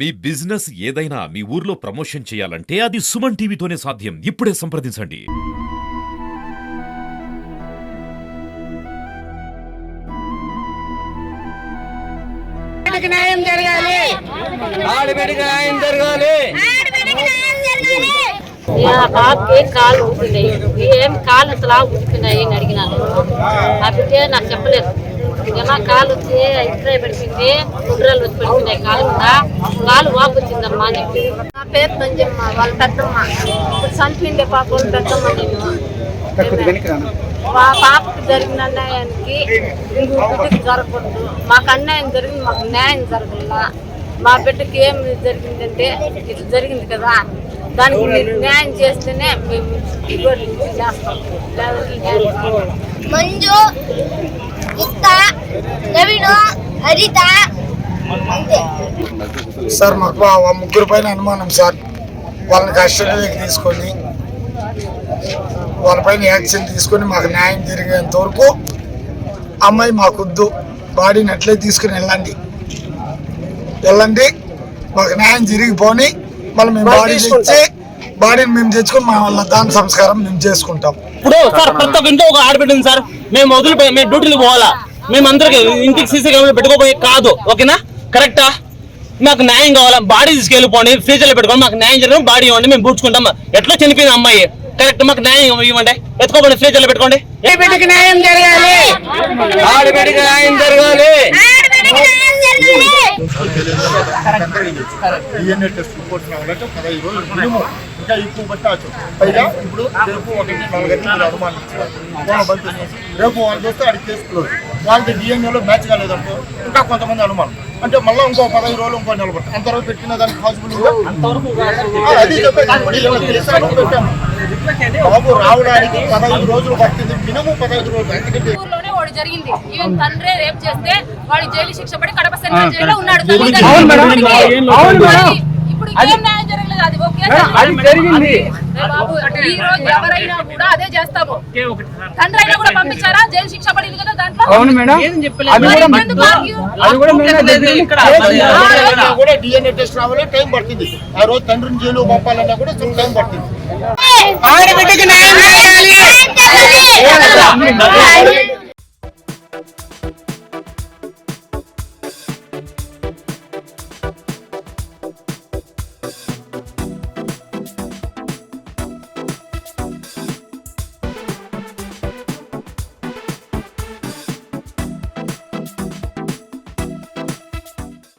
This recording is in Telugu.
మీ బిజినెస్ ఏదైనా మీ ఊర్లో ప్రమోషన్ చేయాలంటే అది సుమన్ టీవీతోనే సాధ్యం. ఇప్పుడే సంప్రదించండి. న్యాయం జరగాలి. ఆడబిడ్డకి న్యాయం జరగాలి. బాబుకి కాళ్ళు ఊపినాయి, ఏం కాళ్ళు అసలు ఊపినాయి అని అడిగినాను. అప్పుడే నాకు చెప్పలేదు. ఎలా కాలు వచ్చి ఇప్పుడే పడిపోయింది, గుడ్రాలు వచ్చి పడిపోయినాయి కాలు మీద, కాలు వాపు వచ్చిందమ్మా అని చెప్పి. నా పేరు మంజమ్మ, వాళ్ళ పెద్దమ్మ. ఇప్పుడు చనిపోయిండే పాప వాళ్ళ పెద్దమ్మ. నేను మా పాపకి జరిగిన అన్యాయానికి బిడ్డకి జరగకూడదు. మాకు అన్యాయం జరిగింది, మాకు న్యాయం జరగల. మా బిడ్డకి ఏం జరిగిందంటే ఇది జరిగింది కదా, దానికి మీరు న్యాయం చేస్తేనే మేము చేస్తాం. మంజు, హరిత సార్ మాకు ముగ్గురు పైన అనుమానం సార్. వాళ్ళని కస్టడీలోకి తీసుకొని వాళ్ళపైన యాక్షన్ తీసుకొని మాకు న్యాయం జరిగేంత వరకు అమ్మాయి మాకొద్దు, బాడీని అట్లే తీసుకుని వెళ్ళండి. మాకు న్యాయం జరిగిపోని మళ్ళీ మేము బాడీ తెచ్చి బాడీని మేము తెచ్చుకొని మా వాళ్ళ దాని సంస్కారం మేము చేసుకుంటాం. ఇప్పుడు సార్ ప్రతి ఒక్క ఇంట్లో ఒక ఆడబిడ్డ ఉంది సార్. మేము వదిలిపోయి మేము డ్యూటీలు పోవాలా, మేము అందరికి ఇంటికి సీసీ కెమెరా పెట్టుకోపోయి కాదు. ఓకేనా, కరెక్టా? మాకు న్యాయం కావాలా, బాడీ తీసుకెళ్ళిపోండి, ఫ్రీజర్లో పెట్టుకోండి. మాకు న్యాయం జరిగిన బాడీ ఇవ్వండి, మేము పూడ్చుకుంటాం. ఎట్లా చనిపోయింది అమ్మాయి, కరెక్ట్, మాకు న్యాయం ఇవ్వండి. ఎత్తుకోండి, ఫ్రీజర్లో పెట్టుకోండి. ఆడబిడ్డకి న్యాయం జరగాలి. ఆడబిడ్డకి న్యాయం జరగాలి. DNA టెస్ట్ రిపోర్ట్ రావాలంటే 15 రోజులు మినిమం, ఇంకా ఎక్కువ పట్టవచ్చు. పైగా ఇప్పుడు రేపు 1-4 అనుమానించారు. రేపు వాళ్ళు చూస్తే అడిగి చేసుకోలేదు, వాళ్ళకి DNA మ్యాచ్ కాలేదంటే ఇంకా కొంతమంది అనుమానం అంటే మళ్ళీ ఇంకో 15 రోజులు ఇంకో నిలబడతారు. అంతవరకు పెట్టిన దానికి పాసిబుల్ అది పెట్టాము. బాబు రావడానికి 15 రోజులు పట్టింది, మినిమం 15 రోజులు. ఎందుకంటే జరిగింది ఈవెన్ తండ్రి రేప్ చేస్తే వాడి జైలు శిక్ష పడి కడప సెంట్రల్ జైల్లో ఉన్నాడు. ఇప్పుడు ఏం న్యాయం జరగలేదు, అది ఓకే జరిగింది. ఈ రోజు ఎవరైనా కూడా అదే చేస్తాము. తండ్రి అయినా కూడా పంపించారా, జైలు శిక్ష పడింది కదా దాంట్లో. DNA టెస్ట్ రావాలి, టైం పడుతుంది. ఆ రోజు తండ్రిని జైలు పంపాలన్నా కూడా టైం పడుతుంది. ఆడబిడ్డకి న్యాయం చేయాలి.